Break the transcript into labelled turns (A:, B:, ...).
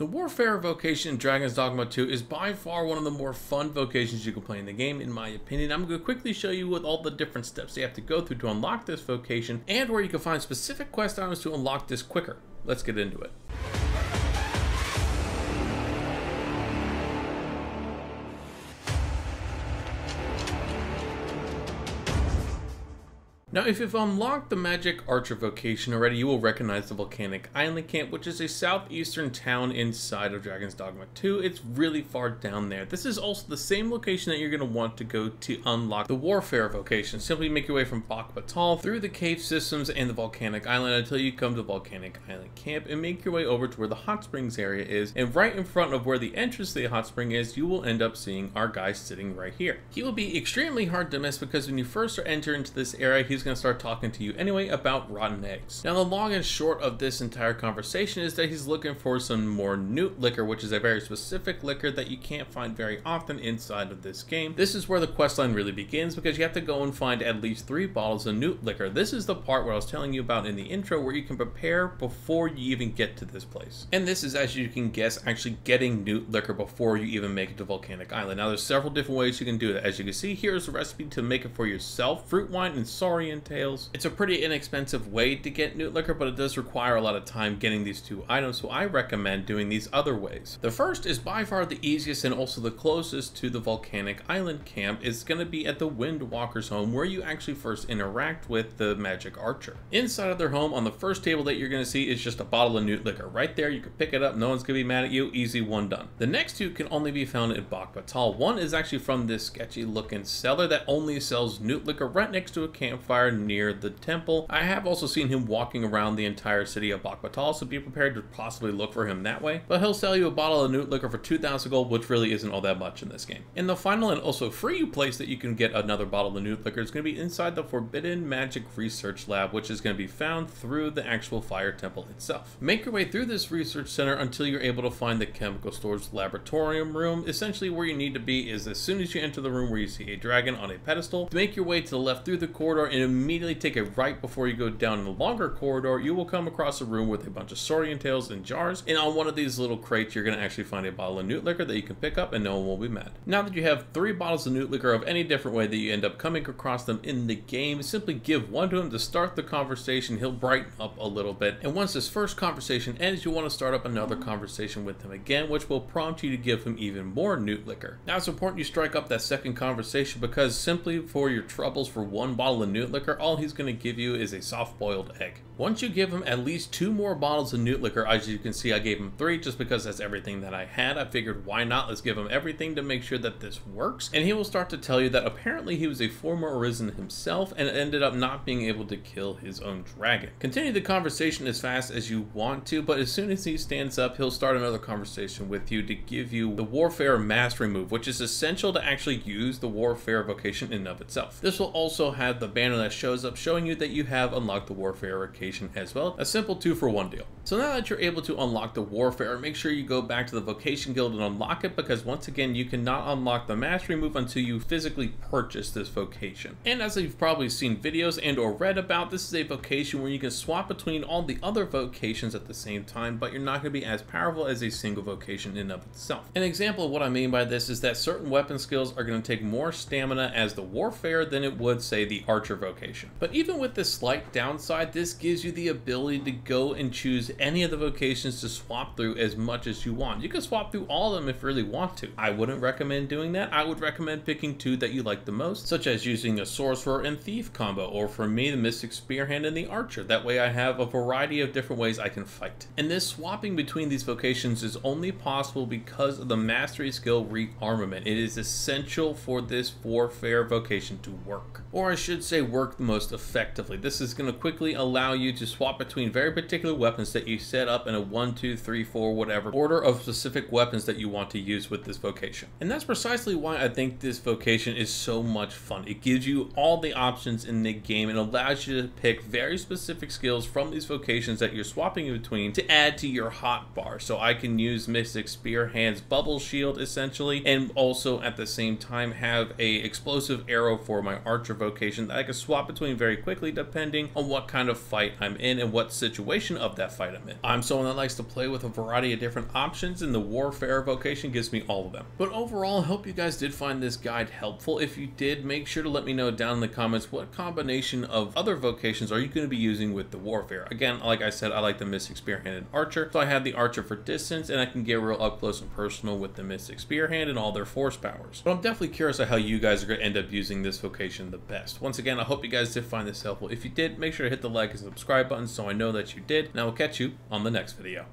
A: The Warfare vocation in Dragon's Dogma 2 is by far one of the more fun vocations you can play in the game, in my opinion. I'm going to quickly show you with all the different steps you have to go through to unlock this vocation, and where you can find specific quest items to unlock this quicker. Let's get into it. Now, if you've unlocked the Magic Archer vocation already, you will recognize the Volcanic Island Camp, which is a southeastern town inside of Dragon's Dogma 2. It's really far down there. This is also the same location that you're going to want to go to unlock the Warfare vocation. Simply make your way from Dogma through the cave systems and the Volcanic Island until you come to Volcanic Island Camp, and make your way over to where the hot springs area is. And right in front of where the entrance to the hot spring is, you will end up seeing our guy sitting right here. He will be extremely hard to miss because when you first enter into this area, he's going to start talking to you anyway about rotten eggs. Now, the long and short of this entire conversation is that he's looking for some more Newt liquor, which is a very specific liquor that you can't find very often inside of this game. This is where the questline really begins, because you have to go and find at least 3 bottles of Newt liquor. This is the part where I was telling you about in the intro, where you can prepare before you even get to this place. And this is, as you can guess, actually getting Newt liquor before you even make it to Volcanic Island. Now, there's several different ways you can do that. As you can see, here's a recipe to make it for yourself: fruit wine and saurian tails. It's a pretty inexpensive way to get Newt liquor, but it does require a lot of time getting these 2 items, so I recommend doing these other ways. The first is by far the easiest and also the closest to the Volcanic Island Camp. Is going to be at the Windwalker's home, where you actually first interact with the Magic Archer. Inside of their home, on the first table that you're going to see, is just a bottle of Newt liquor. Right there, you can pick it up, no one's going to be mad at you, easy, one done. The next 2 can only be found in Dogma. One is actually from this sketchy looking seller that only sells Newt liquor right next to a campfire near the temple. I have also seen him walking around the entire city of Dogma, so be prepared to possibly look for him that way. But he'll sell you a bottle of Newt liquor for 2,000 gold, which really isn't all that much in this game. And the final and also free place that you can get another bottle of Newt liquor is going to be inside the Forbidden Magic Research Lab, which is going to be found through the actual fire temple itself. Make your way through this research center until you're able to find the chemical storage laboratorium room. Essentially, where you need to be is as soon as you enter the room where you see a dragon on a pedestal, to make your way to the left through the corridor and immediately take a right before you go down the longer corridor, you will come across a room with a bunch of saurian tails and jars, and on one of these little crates you're going to actually find a bottle of Newt liquor that you can pick up and no one will be mad. Now that you have 3 bottles of Newt liquor of any different way that you end up coming across them in the game, simply give one to him to start the conversation. He'll brighten up a little bit, and once this first conversation ends, you want to start up another conversation with him again, which will prompt you to give him even more Newt liquor. Now, it's important you strike up that second conversation, because simply for your troubles for 1 bottle of Newt liquor, all he's going to give you is a soft-boiled egg. Once you give him at least 2 more bottles of Newt liquor, as you can see I gave him 3 just because that's everything that I had. I figured why not, let's give him everything to make sure that this works. And he will start to tell you that apparently he was a former Arisen himself and ended up not being able to kill his own dragon. Continue the conversation as fast as you want to, but as soon as he stands up, he'll start another conversation with you to give you the Warfare Mastery move, which is essential to actually use the Warfare vocation in and of itself. This will also have the banner that shows up showing you that you have unlocked the Warfare vocation as well. A simple 2-for-1 deal. So now that you're able to unlock the Warfare, make sure you go back to the Vocation Guild and unlock it, because once again, you cannot unlock the Mastery move until you physically purchase this vocation. And as you've probably seen videos and or read about, this is a vocation where you can swap between all the other vocations at the same time, but you're not going to be as powerful as a single vocation in and of itself. An example of what I mean by this is that certain weapon skills are going to take more stamina as the Warfare than it would, say, the Archer vocation. But even with this slight downside, this gives you the ability to go and choose any of the vocations to swap through as much as you want. You can swap through all of them if you really want to. I wouldn't recommend doing that. I would recommend picking 2 that you like the most, such as using a Sorcerer and Thief combo, or for me, the Mystic Spearhand and the Archer. That way I have a variety of different ways I can fight. And this swapping between these vocations is only possible because of the Mastery skill Rearmament. It is essential for this Warfare vocation to work. Or I should say work the most effectively. This is going to quickly allow you to swap between very particular weapons that you set up in a 1, 2, 3, 4, whatever order of specific weapons that you want to use with this vocation. And that's precisely why I think this vocation is so much fun. It gives you all the options in the game and allows you to pick very specific skills from these vocations that you're swapping in between to add to your hotbar. So I can use Mystic Spearhand's bubble shield essentially, and also at the same time have a explosive arrow for my Archer vocation that I can swap between very quickly depending on what kind of fight fight I'm in and what situation of that fight I'm in. I'm someone that likes to play with a variety of different options, and the warfare vocation gives me all of them. But overall, I hope you guys did find this guide helpful. If you did, make sure to let me know down in the comments what combination of other vocations are you going to be using with the warfare. Again, like I said, I like the Mystic Spearhand Archer, so I have the Archer for distance, and I can get real up close and personal with the Mystic Spearhand and all their force powers. But I'm definitely curious on how you guys are going to end up using this vocation the best. Once again, I hope you guys did find this helpful. If you did, make sure to hit the like and subscribe button so I know that you did, and I will catch you on the next video.